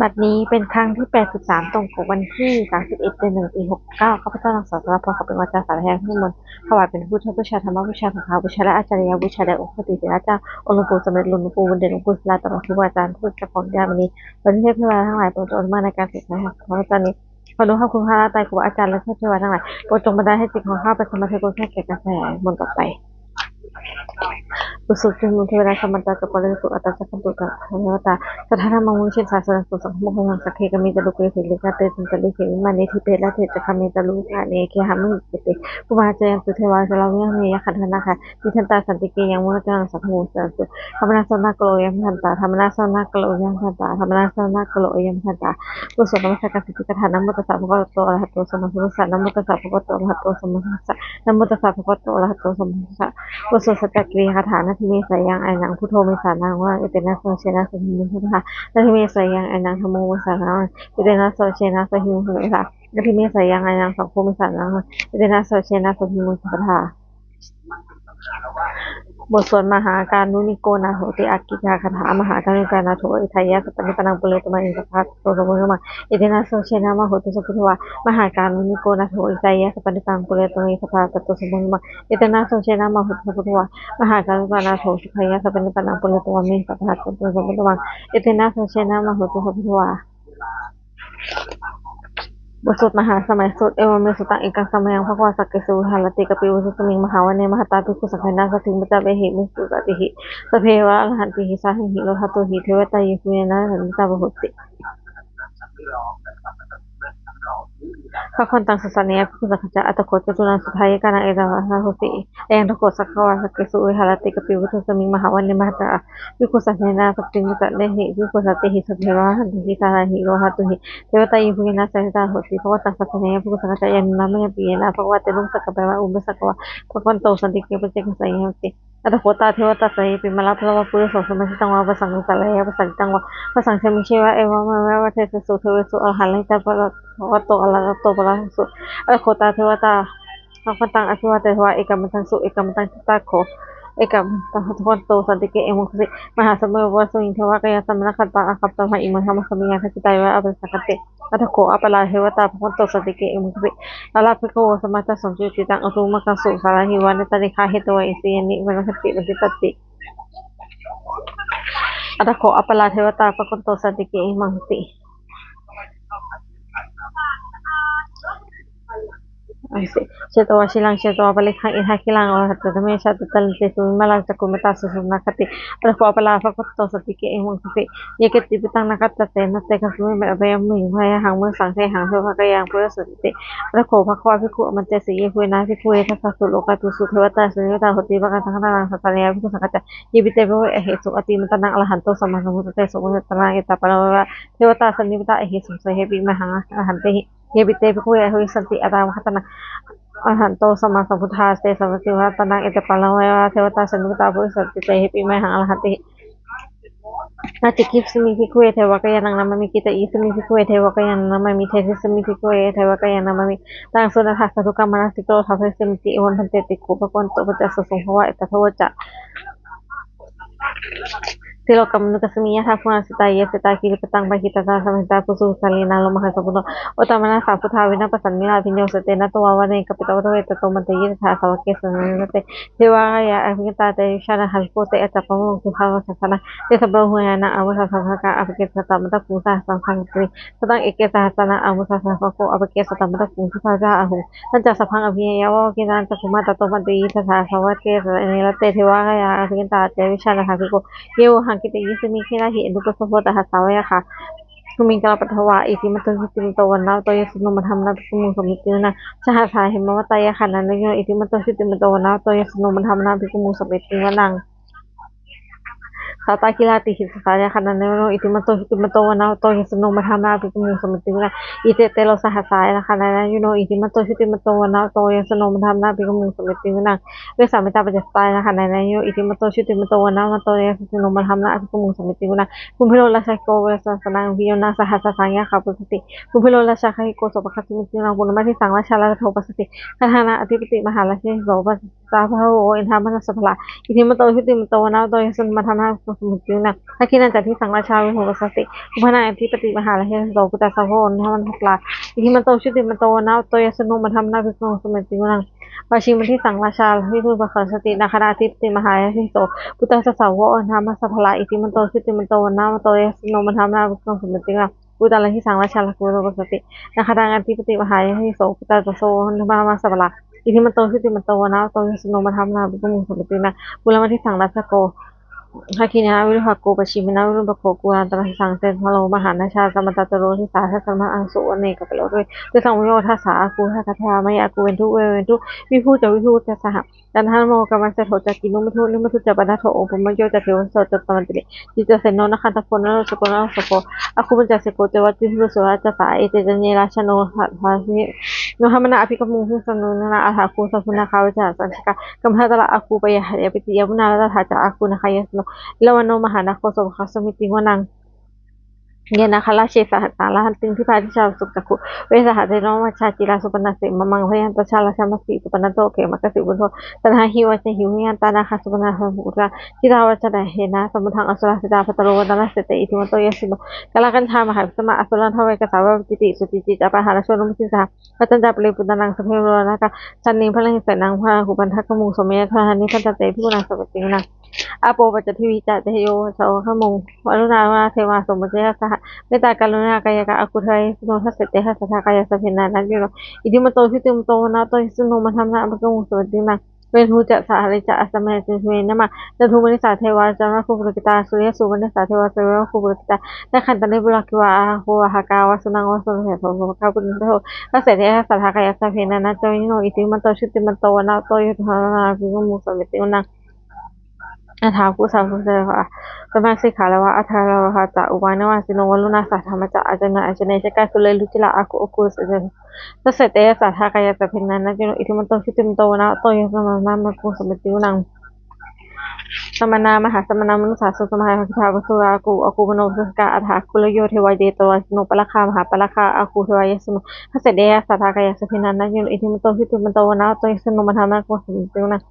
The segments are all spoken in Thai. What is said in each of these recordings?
บัดนี้เป็นครั้งที่83ตรงกับวันที่31เดือน1ปี69ข้าพเจ้านางสาวสรพรขอเป็นวาจาสาธยายข้อมูลถวายเป็นพุทธบูชาธรรมบูชาสังฆบูชาและอาจารยบูชาแด่องค์พระศรีเถระเจ้าองค์หลวงปู่สมเด็จหลวงปู่บุญเด่นหลวงปู่ศิลาตลอดทุกอาจารย์ทุกเจ้าของญาติวันนี้วันที่เทพเทวดาทั้งหลายโปรดอนุโมทนาในการศึกษาของอาจารย์นี้ขออนุภาพคุณพระรัตนตรัยครูบาอาจารย์และเทพเทวดาทั้งหลายโปรดจงบันดาลให้จิตของข้าเป็นสมาธิโกแค่แก่กระแสมนต์ต่อไปอุสุจุมุเทวราชมันตากับปริสุอัตตาสัมปุตตะเทวตาสถานะมังมุชินศาสนาสุสังฆมงคลสักเคกมีจะลุกเวลิกาเตจินตลิเขมิมานิทิเปละเทจะคามีจะลุกะเนเคหามิเตเตผู้มาเจยันตุเทวาจะเราเนี่ยมียขันธนาค่ะดิฉันตาสันติเกยังมุนจังสังหูสันตุธรรมนาสนากโลยังทันตาธรรมนาสนากโลยังทันตาธรรมนาสนากโลยังทันตากุศลนมัสการสิทธิกถานะมุตตะสะภะคะวะโตอะระหะโตสัมมาสัมพุทธัสสะนะโมตัสสะภะคะวะโตอะระหะโตสัมมาสัมพุทธัสสะนะโมตัสสะภะคะวะโตอะระหะโตสัมมาสัมพุทธัสสะกุศลสัจจกิริยาคาถานาทิเมสยังไอนังพุทโธเมสานังว่าอิเตนะโสเชนะสหิมุขะนาทิเมสยังไอนังธรรมโมเมสานังอิเตนะโสเชนะสหิมุขะนาทิเมสยังไอนังสังโฆเมสานังอิเตนะโสเชนะสหิมุขะบทสวดมหาการนุนิโกนาโถติอากิจาคาถามหาการนุกานาโถอิทัยยะสัพพนิปนังปุเรตมัยสัพพะโตโรโมนมาอิเตนะโสเชนะมโหตุสัพพุทวามหาการนุนิโกนาโถอิทัยยะสัพพนิปนังปุเรตมัยสัพพะโตโรโมนมาอิเตนะโสเชนะมโหตุสัพพุทวามหาการนุกานาโถอิทัยยะสัพพนิปนังปุเรตมัยสัพพะโตโรโมนมาอิเตนะโสเชนะมโหตุสัพพุทวาบทสวดมหาสมัยสวดเอวเมสุตังเอกังสมัยังภควาสักเกสุหาลติกปิวุสมิงมหาวันเนมหตาภิกขุสังฆนาสติมัจจเวหิมิสุตติหิสเพวะอรหันติหิสาหิโลหะโตหิเทวตายิสุเนนะสันติตาบหุติพระคนตังสุสานเนียพิคุสักขะอัตโคจตุนังสุทายกานังเอตวะสะหุติเองตะโกสักขวาสักเกสุหาลติกปิวุสมิงมหาวันเนมหตาภิกขุสังฆนาสติมัจจเวหิภิกขุสัตติหิสเพวะอรหันติหิสาหิโลหะโตหิเทวตายิสุเนนะสันติตาบหุติพระคนตังสุสานเนียพิคุสักขะยันนามะปีนะภควาเตลุงสักกะเปวะอุมสักกวะพระคนโตสันติเกปเจกสัยยติอัตโคตาเทวตาสัยปิมะละพระวะปุริโสสมัสตังวะปะสังฆัลยะปะสังตังวะปะสังเชมิเชวะเอวะมะวะเทสสุเทวสุอรหันลิตาปะวะโตอะระหะโตปะระหะสุอัตโคตาเทวตาพระคนตังอภิวาเตถวะเอกมังตังสุเอกมังตังทิตาโคเอกมังตังทุกคนโตสันติเกเอมุขสิมหาสมุทรวะสุอินทวะกายสัมมะคัตตาอาคัปตมะอิมหะมะสมิยะทัจิตายวะอภิสักเตอัตโคอัปปะลาเทวตาพระคนโตสันติเกเอมุขสิลาลาภิกขุสมัตตสัมจุติตังอตุมะกังสุสาราหิวะเนตติคาเหตวะอิสิยนิวะนะคติวิตติอัตโคอัปปะลาเทวตาพระคนโตสันติเกเอมังติเชตวชิลังเชตวปลิขังอินทาคิลังอรหัตตะเมชาตตัลเตสุมาลังจักกุมตาสุสุนาคติอัตโคอัปปะลาภะคะโตสัตติเกเอมังสิเยเกติปิตังนักตัตเตนะเตคัสมิเมอเบยมิหายหังมือสังเทหังเทวะกยังพุทธสุติอัตโคภควาภิกขุมันเตสิเยคุเนะภิกขุเอทัสสะสุโลกาตุสุเทวตาสุนิยตาโหติภะคะสังฆนังสัตตะเนยภิกขุสังฆะเยบิเตเวะเอหิสุอติมตนังอรหันโตสัมมาสัมพุทธเตสุมัตตนังเอตปะระวะเทวตาสันนิปตาเอหิสุเสหิปิมหังอรหันเตหิเยบิเตภิกขุเอหิสันติอัตตามะตนังอรหันโตสัมมาสัมพุทธัสสะสัมมาสัมพุทธัสสะนังเอตปะระวะเทวตาสันนิปตาภิกขุสันติเสหิปิมหังอรหันเตหินาจิกิสมิภิกขุเทวะกยันนามามิกิตอิสมิภิกขุเทวะกยันนามามิเทสิสมิภิกขุเทวะกยันนามามิตังสุนัสสะทุกขมนัสสิโกทัพเพสมิติเอวันพันเตติโกปะกวันโตปะจัสสะสงภวะเอตภวะจะติโลกัมนุกัสมิยะทัพพุนาสิตายะสิตาคิริปตังปะหิตตาสัมหิตาปุสุสัลลีนาโลมหะสัพพุโนโอตมนะสัพพุทธาวินะปัสสันมิลาภิญโยสเตนะตวะวะเนกัปปิตวะเวตโตมันเตยิทาสาวะเกสนะเตเทวายะอภิกตาเตชานะหัลโกเตอจัปปะโมสุภาวะสัสนะเตสัพพะหุยานะอมุสสะสัพพะกะอภิเกสตมัตตะภูสะสังฆังตริสตังเอเกสหัสสนะอมุสสะสัพพะโกอภิเกสตมัตตะภูสุภาจาอะหุตัญจสัพพังอภิยะวะกินันตะคุมาตะโตมันเตยิทาสาวะเกสเนละเตเทวายะอภิกตาเตวิชานะหัลโกเยวหังกิเตยิสมิขินาหิอุปสมบทหัสสาวะค่ะคุมิงกะลปัทวะอิติมัตตสิติโตวันนาโตยสุนุมธรรมนาภิกขุมุสมิตินะสหัสสาหิมวะตายะขันนันโยอิติมัตตสิติโตวันนาโตยสุนุมธรรมนาภิกขุมุสมิติวะนังข สาตากิลาติหิสสายาคันนันเนโนอิติมันโตหิติมันโตวันนาโตหิสโนมาทำนาปิกมุสมิติวนะอิเตเตโลสหัสสายนะคันนันยูโนอิติมันโตหิติมันโตวันนาโตหิสโนมาทำนาปิกมุสมิติวนะเวสามิตาปัจจสายนะคันนันยูอิติมันโตหิติมันโตวันนาโตหิสโนมาทำนาปิกมุสมิติวนะคุณพิโรลาชาโกเวสสนังวิโยนาสหัสสังยาขับปสติคุณพิโรลาชาคหิโกโสปคัสมิตินะบุญมาที่สังราชาลาโทปสติคาถานะอธิปติมหาราชิโสปสาภโออินทามัสสภลาอิติมันโตหิติมันโตวันนาโตหิสโนมาทำนาปิกมุสมิติวนะถ้าคิดนั่นจากที่สังราชาวิโหรสติอุปนาอธิปติมหาราชโสปุตตะสะโพนทมันหกลาอิทิมันโตชุติมันโตนะโตยสนุมันทำนาภิกษุสมัยติวนังวาชิมันที่สังราชาวิทูปะขสตินาคราธิปติมหาราชโสปุตตะสะสาวกธรรมสัพพลาอิทิมันโตชุติมันโตนะโตยสนุมันทำนาภิกษุสมัยติวนังปุตตะละที่สังราชาลกุโรปสตินาคราอธิปติมหาราชโสปุตตะสะโสธรรมสัพพลาอิทิมันโตชุติมันโตนะโตยสนุมันทำนาภิกษุสมัยติวนังปุระมาที่สังราชโกHakina will Hako Pashimina will Bakoku and Sansen Halo Mahanasha Samatataro Sasa Anso Nekapelo the Samuel Tasa Aku Hakata May Aku went to we put a who Tasaha dan Hamo Kamasa Hotakino Limited Jabanato open major that he was sort of permanently. Jesus said no Nakatapona Sopona Sopo Aku Jasiko what is Lusuata it is a Nila no Hamana Apika Musa Nuna Haku Safuna Kawaja Sanska Kamhadala Aku by Yapiti Yamuna Hata Aku Nahayas no Lawano Mahana Koso Hasumiti Wanang เนี่ยนะคะราชสหัสสารหันติงที่พาทิชาสุจักขุเวสหัสเดโนมาชาจิราสุปนัสสิมมังพยันตชาลาชามัสสิสุปนันโตเกมักสิบุญโทตันหาหิวเจหิวยันตานาคาสุปนัสมุตระจิราวจนะเหนะสมุทังอสุรสิตาพัตโรวัตนะเสตอิทิมันโตยสิบกาลกันธามหาสมาอสุรันทเวกสาวจิติสุจิจิจปะหารชนุมสิสาพัฒนจับเลยปุตตนังสเพโรนะคะชันนิพลังเสนังพาหุปันทักมุสเมธานิพันตเตพิกุณาสวัสดินังอาโปปัจจทิวิจัตเทโยโสขมงวรุณาวาเทวาสมเจหสหเมตตากรุณากายกะอกุทัยสโนทัสเสตหสัทธากายสัพเพนานันยุโรอิติมโตทิติมโตนะโตหิสโนมันทำนะปะกงสวัสดินังเวทุจะสาหริจะอสมัยจิเวนะมาจะทุมนิสาเทวาจาระคุปรกิตาสุริยสุวรรณสาเทวาเสวะคุปรกิตาได้ขันตันในบุรกิวาโหหากาวาสุนังวาสุนเหตุโสภาพุทธโธทัสเสตหสัทธากายสัพเพนานันจวิโนอิติมโตทิติมโตนะโตหิสโนนะปะกงสวัสดินังอาถาผู้สาวผู้เจริญค่ะสมาสิกขาแล้วว่าอาถาเราค่ะจากอุบายนวาสิโนวลุณาสัทธรรมจากอาจารย์อาจารย์เชกาสุเลลุจิลาอากุอกุสเจริญถ้าเสร็จแต่สัทธากายจะเป็นนั้นนะจิโนอิทิมันโตชิติมโตนะโตยสมานามกุสมิติวนังสมณามหาสมณามนุสาสุสมัยพิธาวุสุรากูอากูมโนสุสกาอาถาคุลโยเทวายเดตวาสิโนปะละคามหาปะละคาอากูเทวายสมุถ้าเสร็จแต่สัทธากายจะเป็นนั้นนะจิโนอิทิมันโตชิติมันโตนะโตยสนมธรรมะกุสมิติวนัง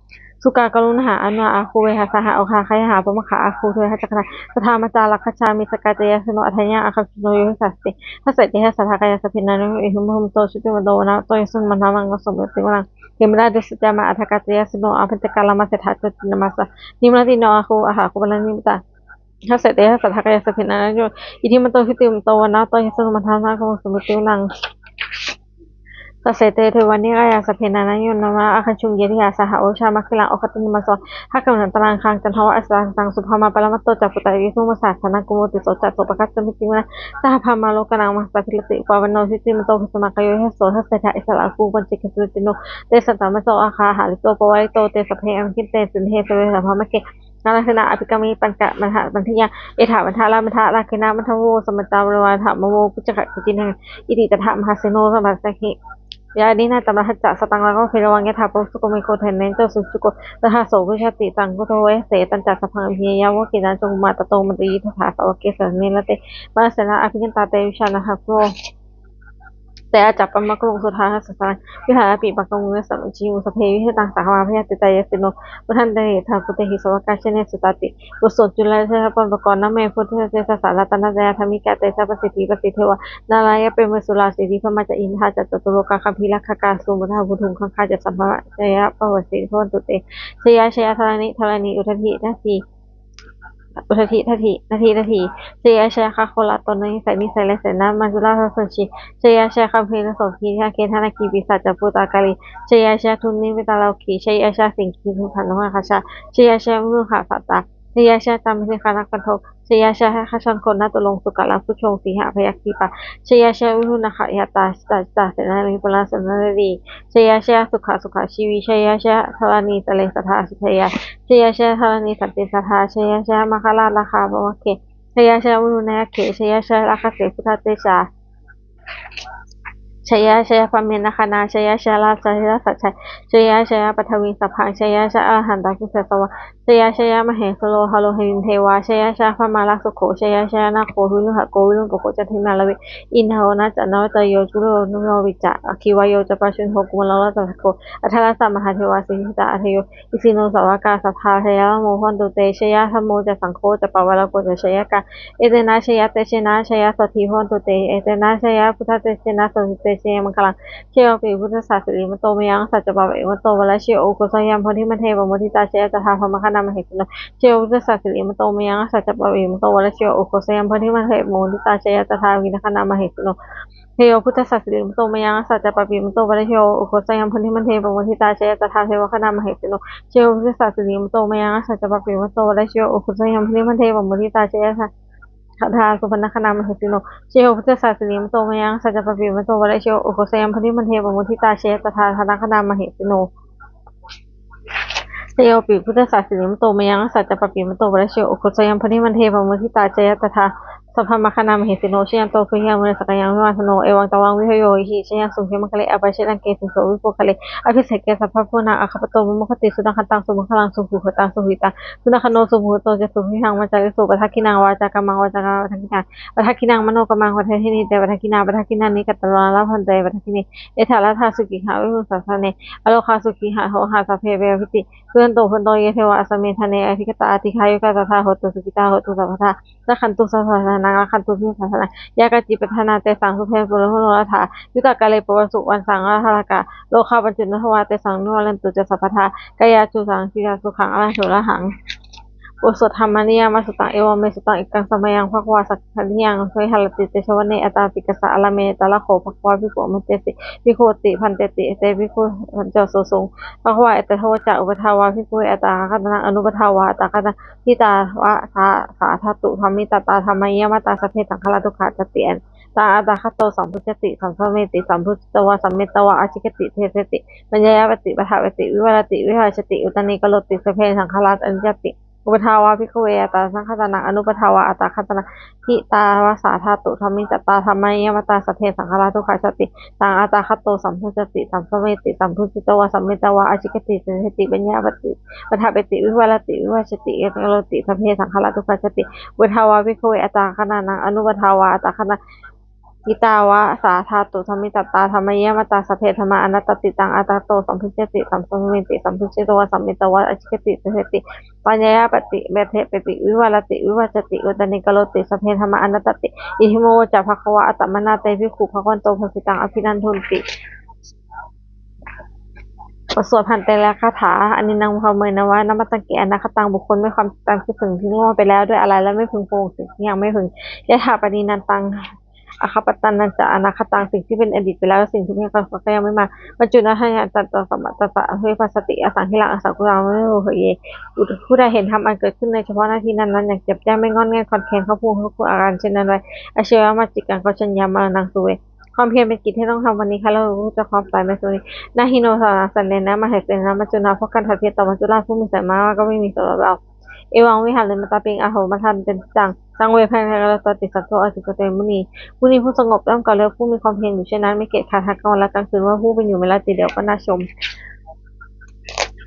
สุกากรุณหาอนุอาคูเวหาสหโอคาคายหาปมขาอาคูเทหจักรสถามาจารักชามิสกาเจยสโนอัทยาอาคัสโนโยสัสติถ้าเสร็จที่สัทธากายสพินันอิหุมหุมโตชุติมโดนะโตยสุนมันทามังกสมเติวังเกมราเดสจามาอัทกาเจยสโนอาพันตกาลามาเสถาจุตินามาสนิมรติโนอาคูอาหาคุบาลนิมตาถ้าเสร็จที่สัทธากายสพินันโยอิทิมันโตชุติมโตนะโตยสุนมันทามังกสมติวังตเสเตเทวันนี้ก็อยากสเพนานะยนนาอาคันชุงเยติยาสหโอชามัคคิลังอคติมาสอนถ้ากำลังตารางคางจันทวะอัสสังสุภามาปรมัตโตจักปุตตะวิสุมาศาสนากุโมติโสจัตโสปกัสสมิติมนะสหพามาโลกนังมัสสะพิลติปาวันโนสิติมโตภิสมากโยเฮโสทัสเสถะอิสระกูปัญจิกสุติโนเตสัตตมโสอาคาหาลิโตปวัยโตเตสเพอังคิเตสินเฮสเวสัมภามะเกนาลักษณะอภิกรรมีปัญกะมันหะบันทิยาเอถาบันทารามันทะราคินามันทโวสมตาวรวาถามโวกุจกะกุจินังอิติตถะมหาเสโนสมัสสะหิยาดีนาตมรหัจจะสตังแล้วก็เพรวังยะถาปุสุโกเมโกเทนเนนเจสุสุโกตถาโสวิชาติตังกุโทเวเสตันจัสพังพิยาวกินาจงมาตโตมตีทถาสาวเกสเนลเตมาสนะอภิยันตาเตวิชานะหะโรแต่อาจับปมะกรุงสุทธาสสารวิหารปิปะกงเวสัมจิวสเพวิเหตังสหวาพยาติตายสิโนพุทธันเตถาปุเตหิสวกาเชเนสุตติบุสจุลเทหปนปกรณ์นะเมพุทธเตสสารตันเตธรรมิกาเตสะปสิทธิปสิเทวะนาลายะเปมสุราสิริพมาจะอินทาจัตตุโลกาคัมภีรคกาสุมุทาบุทุงคังคาจัสัมภะเจยะปวสิโทนตุเตชยาชยาธรณิธรณีอุทธินาทีอุทธินาทีเชียเชียคาโคลาตนนิสัยนิสัยและเสนามาจุลาทัศชีเชียเชียคัมภีรสมพีที่เกธานาคีปิศาจปุตตากาลีเชียเชียทุนนิวิตาลาคีเชียเชียสิงคีทุพันนวคาชาเชียเชียมุขะสัตตา ชยชาตามพิคานักกันโทชยชาให้ข้าชนคนนาตุลงสุกะลาผู้ชงสีหาพยัคฆ์ทีปะชยชาวิรุณขายาตาตาเสนาลิปุลาสนาลีชยชาสุขชีวิชยชาธรณีตะเลสถาสุทยาชยชาธรณีสันติสถาชยชามคลาราคาภวเคชยชาวิรุณยเขชยชาราคเสพุทธเตชาชยชยพเมนคณาชยชลาชยสัจชัยชยชยปทวีสัพพังชยชอรหันตกุเสสวะชยชยมเหสโลหโลหินเทวาชยชพมาลสุโขชยชนาโควิลุหะโกวิลุโกโคจทิมาลเวอินโหนะจโนตโยจุโรนุโรวิจะอคิวายโยจะปะชุนโหกุมลลตะโกอัทลสัมมหาเทวาสิหิตาอัทโยอิสิโนสวากาสัทธาชยโมหันตุเตชยธรรมโมจะสังโฆจะปวารโกจะชยกาเอเตนะชยเตชนะชยสติหันตุเตเอเตนะชยพุทธเตชนะสติเตชยมังคลัง เชโอปิพุทธศาสนิมโตมยังสัจจปะเวมโตวะละเชโอกุสยัมพทิมันเทวมุทิตาเชยตถาพมคณามหิตโนเชโอพุทธศาสนิมโตมยังสัจจปะเวมโตวะละเชโอกุสยัมพทิมันเทวมุทิตาเชยตถาวินคณามหิตโนเทวพุทธศาสนิมโตมยังสัจจปะเวมโตวะละเชโอกุสยัมพทิมันเทวมุทิตาเชยตถาเทวคณามหิตโนเชโอพุทธศาสนิมโตมยังสัจจปะเวมโตวะละเชโอกุสยัมพทิมันเทวมุทิตาเชยตถาทาสุพรรณคณามหิติโนเชโอพุทธศาสนิมโตมยังสัจจปปิมโตวะระเชโอโอโคสยัมพนิมันเทวมุทิตาเชตถาธนาคณามหิติโนเชโอปิพุทธศาสนิมโตมยังสัจจปปิมโตวะระเชโอโอโคสยัมพนิมันเทวมุทิตาเชตถาสัพพมคณามหิติโนเชยันโตคุยามเนสกยังวิวัฒโนเอวังตวังวิหโยหิเชยังสุขิมังคะเลอภิเชตังเกสิโสวิปุคะเลอภิเศกเกสัพพะพุนาอคัปโตมุมุคติสุนัขตังสุมุขลังสุขุขตังสุหิตังสุนัขโนสุมุโตจะสุหิหังมัจจาริสุปทักขินังวาจากัมมังวาจากัมปทักขินังปทักขินังมโนกัมมังปทักขินิเตปทักขินาปทักขินานิกัตตลาลาพันเตปทักขินิเอถาลาทาสุกิหาวิมุสัสสเนอโลคาสุกิหาโหหาสัพเพเววิติเพื่อนโตเพื่อนโตเยเทวะสเมทเนอภิกตาอธิคายุกตถาโหตุสุกิตาโหตุสัพพทาละขันตุสัพพะนังละขันตุพิสัสสนังยากจิปัฏนาเตสังสุเพปุโรโหโนรัฐายุตกาเลปวสุวันสังอาทารกาโลคาปัญจุนทวาเตสังนุวัลันตุจะสัพพทากายาจุสังสิกาสุขังอรันโสระหังบทสวดธรรมนิยามสุตังเอวเมสุตังอิกังสมัยังภควาสักขันยังเฮหัลติเตชวเนอตาปิกสะอลเมตะละโขภควาภิกขุมันเตติภิกขุติพันเตติเตภิกขุพันเจโสสงภควาเอตโทจะอุปทาวาภิกขุเอตาคัตนังอนุปทาวาตาคัตทิตาวะสาธาตุธรรมิตตาธรรมยมตาสเพสังฆลาทุกขาจติเอนตาอาตาคตโตสัมพุจติสัมภเมติสัมพุจตวะสัมเมตวะอาชิกติเทเสติปัญญายปติปทาวติวิวรติวิหารชติอุตนิกโลติสเพสังฆลาอัญญติอุปทาวาภิกขเวอัตตาสังคตนังอนุปทาวาอัตตาคตนังทิตาวาสาธาตุธรรมิตตาธรรมยมตาสเพสังฆลาทุกขาชติตังอาตาคตโตสัมพุจติสัมภเมติสัมพุจตวะสัมเมตวะอาชิกติเทเสติปัญญาปติปทาปติวิวรติวิหารชติเอตโลติสเพสังฆลาทุกขาชติอุปทาวาภิกขเวอัตตาคตนังอนุปทาวาอัตตาคตนังอิตาวะสาธาตุธรรมิตตาธรรมยมตาสเพธรรมาอนัตติตังอัตโตสัมพุจติสัมภเมติสัมพุจโตวสัมมิตวะอชิกติเสติปัญญาปติเบเทปติวิวารติวิวัจติอุตนิกโลติสเพธรรมาอนัตติอิหิโมจะภควะอัตมนาเตภิกขุภควันโตภสิตังอภินันทุนติบทสวดพันเตและคาถาอันนี้นางพเมนวะนมัตตังเกอนาคตังบุคคลไม่ความตามคิดถึงที่ล่วงไปแล้วด้วยอะไรและไม่พึงโปร่งสิ่งที่ยังไม่พึงยะถาปณีนันตังอคปตันนันจะอนาคตังสิ่งที่เป็นอดีตไปแล้วสิ่งที่ยังก็ยังไม่มาบรรจุนัทยานตัตตสมัตตะเฮปัสสติอสังหิลังอสังกุรังไม่รู้เหยผู้ใดเห็นธรรมอันเกิดขึ้นในเฉพาะหน้าที่นั้นอย่างเจ็บแจ้งไม่งอนแง่คอนแคนเขาพูดเขาพูดอาการเช่นนั้นไว้อาเชวะมาจิกังเขาชัญญามานังสุเวความเพียรเป็นกิจที่ต้องทำวันนี้ค่ะเราจะความตายไม่สุนีนาฮิโนสาสันเลนะมาเหตุนะมัจจุนาเพราะการถัดเพียรต่อมัจจุราชผู้มีสายมาก็ไม่มีสำหรับเราเอวังวิหารเลยมาตาปิงอาโหมาทันเป็นจังเวพันธ์กระตติสัตโตอสิกเตมุนีผู้สงบย่อมกล่าวเรียกผู้มีความเพียรอยู่เช่นนั้นไม่เกียจคร้านทั้งกลางวันและกลางคืนว่าผู้เป็นอยู่ไม่ละติเดียวก็น่าชม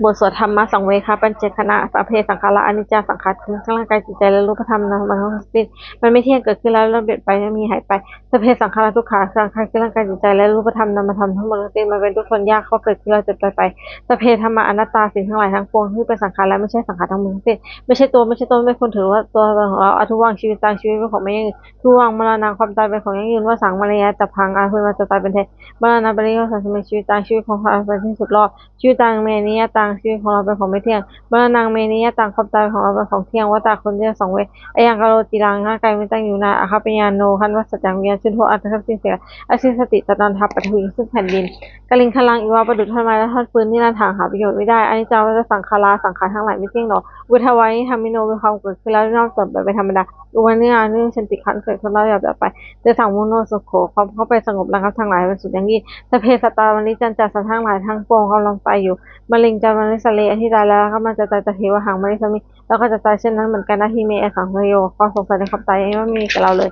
บทสวดธรรมะสังเวคะปัญจคณะสัพเพสังขาระอนิจจสังขารทั้งร่างกายจิตใจและรูปธรรมนะมันทั้งสิ้นมันไม่เที่ยงเกิดขึ้นแล้วเปลี่ยนไปไม่มีหายไปสัพเพสังขาระทุกขาสังขารคือร่างกายจิตใจและรูปธรรมนามธรรมทั้งหมดทั้งสิ้นมันเป็นทุกข์ทนยากเข้าเกิดขึ้นแล้วจะไปสัพเพธรรมะอนัตตาสิ่งทั้งหลายทั้งปวงที่เป็นสังขารและไม่ใช่สังขารทั้งหมดทั้งสิ้นไม่ใช่ตัวไม่ใช่ตนไม่ควรถือว่าตัวของเราอทุวังชีวิตตางชีวิตเป็นของไม่ยั่งยืนทุวังมรณะความตายเป็นของยั่งยืนว่าสังมารยาจะพังอาคืนมาจะตายเป็นเทมรณะปริโยสัสมิชีวิตตางชีวิตของเราเป็นที่สุดรอดชีวิตตางเมนิยตัง งชีวิตของเราเป็นของไม่เที่ยงเมื่อนางเมนิยต่างความตายของเราเป็นของเที่ยงว่าตาคนเดียวสองเวอายังกะโรติรังร่างกายไม่ตั้งอยู่นานอาคาปญาโนคันว่าสัจจังวิญญาณชุนโทอัตถสิ้นเสียอสิสติตะนันทับปัทวีซึ่งแผ่นดินกลิงคลังอีวาประดุจท่อนไม้และท่อนปืนนี่นาทางหาประโยชน์ไม่ได้อันนี้จาวัฏสังขาราสังขารทั้งหลายไม่เที่ยงหรอกอุทวายนิธรรมิโนมีความเกิดขึ้นแล้วนอกจากแบบเป็นธรรมดาอุวันนี้เนื่องชันติขันเกิดขึ้นแล้วอย่าแบบไปเจสังมุโนสุโขความเข้าไปสงบระงับทั้งหลายเป็นสุดอย่างยิ่งสเพสตาวันนี้จันจัดสัตว์ทั้งหลายทั้งปวงกำลังไปอยู่มะเร็งจามันสเลอที่ตายแล้วก็มันจะตายจะเทวหังมะริสมิแล้วก็จะตายเช่นนั้นเหมือนกันนะที่เมอสังโยความสงสัยในคำตายยังไม่มีกับเราเลย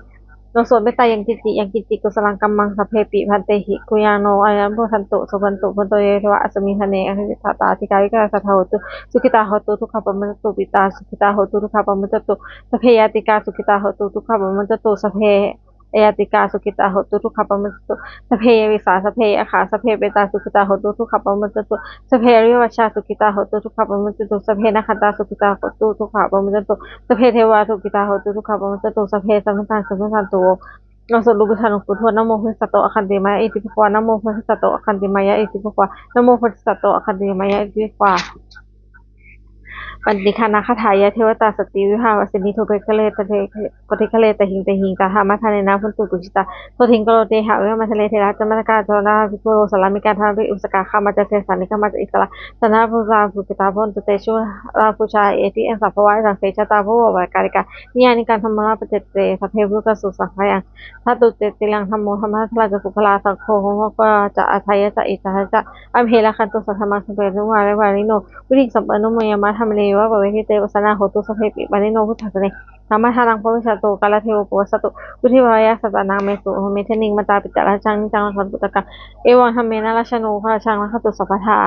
เราสวดไม่ตายยังกิจจิกุสลังกัมมังสเพปิพันเตหิกุยาโนอายัมพุทันตุสุพันตุพันโตเยทวะอัสมิทะเนอหิตาตาธิกาวิกาสัทธาโหตุสุขิตาโหตุทุกขปมัจจตุปิตาสุขิตาโหตุทุกขปมัจจตุสเพยติกาสุขิตาโหตุทุกขปมัจจตุสเพเอยติกาสุขิตาโหตุทุกขปมัจจตุสเพยวิสาสเพอขาสเพเปตาสุขิตาโหตุทุกขปมัจจตุสเพริวัชชาสุขิตาโหตุทุกขปมัจจตุสเพนคันตาสุขิตาโหตุทุกขปมัจจตุสเพเทวาสุขิตาโหตุทุกขปมัจจตุสเพสัมพันธ์สัมพันธ์ตุเราสวดรูปทานหลวงปู่ทวดนะโมพุทธสัตโตอคันติมายะอิติปิโกนะโมพุทธสัตโตอคันติมายะอิติปิโกนะโมพุทธสัตโตอคันติมายะอิติปิโกปันติคานาคาถายะเทวตาสติวิภาวสินิโทเปกะเลตะเทปฏิกะเลตะหิงตาหามาทาเนนะพุนตุกุจิตาโทถิงกโลเตหะเวมาทะเลเทระจมัตกาโทนาภิกขุสลามิกาทาภิอุสกาคามาจเสสานิกามาจอิสระสนาภูราภูกิตาพนตุเตชุราภูชาเอติเอสัพพวายสังเสชตาภูวะการิกานิยานิการธรรมราปเจเตสัพเพบุกสุสังขยังถ้าตุเตติลังธรรมโมธรรมะทลาจะสุขลาสังโฆก็จะอาทัยจะอิสระจะอัมเพลคันตุสัทธมังสเปรุวาเววานิโนวิริสัมปโนมยามะธรรมเลวะปเวทิเตวสนาโหตุสเพปิบานิโนพุทธัสสะเนธรรมะทานังพวิชาโตกาลเทวโปวสตุพุทธิวายะสัตตานังเมสุเมเทนิงมตาปิจาราชังนิจังลังปุตตะกังเอวังธรรมเมนะราชโนภราชังลังคตุสัพพทา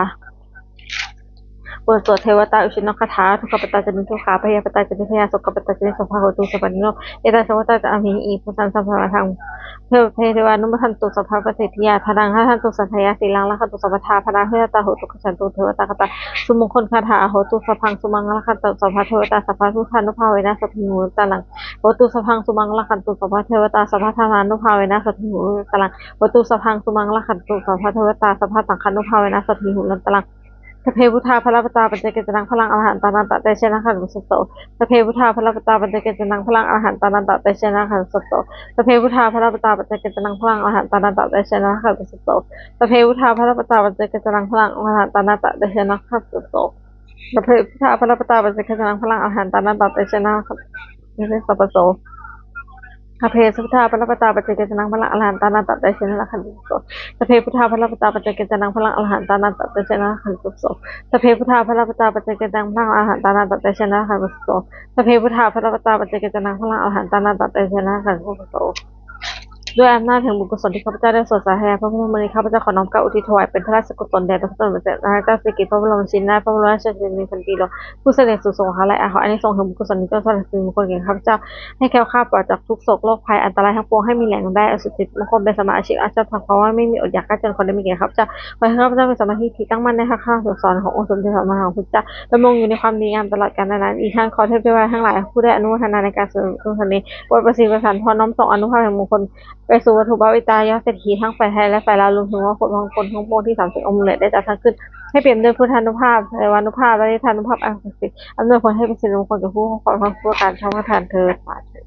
บทสวดเทวตาอุชินคาถาทุกขปตาจะนิทุกขาพยาปตาจะนิพยาสุขปตาจะนิสุภาโหตุสัพพนิโนเอตาสวัตตาจะอามิอีพุทธันสัพพะทังเทวานุมทันตุสัพพะปฏิทิยาทานังทันตุสัทธยาสีลังลังคตุสัพพทาพนังเทวตาโหตุขจันตุเทวตาคตาสุมงคลคาถาโหตุสัพพังสุมังลังคตุสัพพะเทวตาสัพพะทุกขานุภาเวนะสัพพิมูตาลังโหตุสัพพังสุมังลังคตุสัพพะเทวตาสัพพะธานานุภาเวนะสัพพิมูตาลังโหตุสัพพังสุมังลังคตุสัพพะเทวตาสัพพะสังฆานุภาเวนะสัพพิมูตาลังสเพพุทธาพระปตาปัจเจกจนังพลังอรหันตานันตะเตชนะขันสุตโตสเพพุทธาพระปตาปัจเจกจนังพลังอรหันตานันตะเตชนะขันสุตโตสเพพุทธาพระปตาปัจเจกจนังพลังอรหันตานันตะเตชนะขันสุตโตสเพพุทธาพระปตาปัจเจกจนังพลังอรหันตานันตะเตชนะขันสุตโตสเพพุทธาพระปตาปัจเจกจนังพลังอรหันตานันตะเตชนะขันสัพพโสอเพสุทธาพระปตาปัจเจกจนังพลังอรหันตานันตะเตชนะขันสุตโตสเพพุทธาพระปตาปัจเจกจนังพลังอรหันตานันตะเตชนะขันสุตโตสเพพุทธาพระปตาปัจเจกจนังพลังอรหันตานันตะเตชนะขันสุตโตสเพพุทธาพระปตาปัจเจกจนังพลังอรหันตานันตะเตชนะขันสุตโตด้วยอำนาจแห่งบุญกุศลที่ข้าพเจ้าได้สวดสาธยายพระพุทธมนต์ข้าพเจ้าขอน้อมกล่าวอุทิศถวายเป็นพระราชกุศลแด่พระสมเด็จพระเจ้าสิริกิติ์พระบรมชินนาถพระบรมราชชนนีพันปีหลวงผู้เสด็จสู่สวรรคาลัยขออานิสงส์แห่งบุญกุศลนี้จงสถิตเป็นมงคลแก่ข้าพเจ้าให้แคล้วคลาดปลอดจากทุกโศกโรคภัยอันตรายทั้งปวงให้มีแหล่งได้อสุจิตมงคลเป็นสมาชิกอาจารย์เพราะว่าไม่มีอดอยากก็จนคนได้มีแก่ข้าพเจ้าขอให้ข้าพเจ้าเป็นสมาธิที่ตั้งมั่นในพระคำสอนขององค์สมเด็จพระมหาพุทธเจ้าดำรงอยู่ในความดีงามตลอดกาลนานอีกทั้งขอเทพเทวดาทั้งหลายผู้ได้อนุโมทนาในการสวดมนต์นี้โปรดประสิทธิ์ประสานพรน้อมส่งอนุภาพแห่งมงคลไปสู่วัตถุบริตายอดเศรษฐีทั้งฝ่ายไทยและฝ่ายลาวรวมถึงว่าคนทั้งทั้งปวงที่30องค์เลยได้จัดสร้างขึ้นให้เปลี่ยนด้วยพุทธานุภาพเทวานุภาพและนิทานุภาพอันศักดิ์สิทธิ์อำนวยผลให้เป็นสิริมงคลแก่ผู้ขอความผู้การชาวประทานเธอสาธุ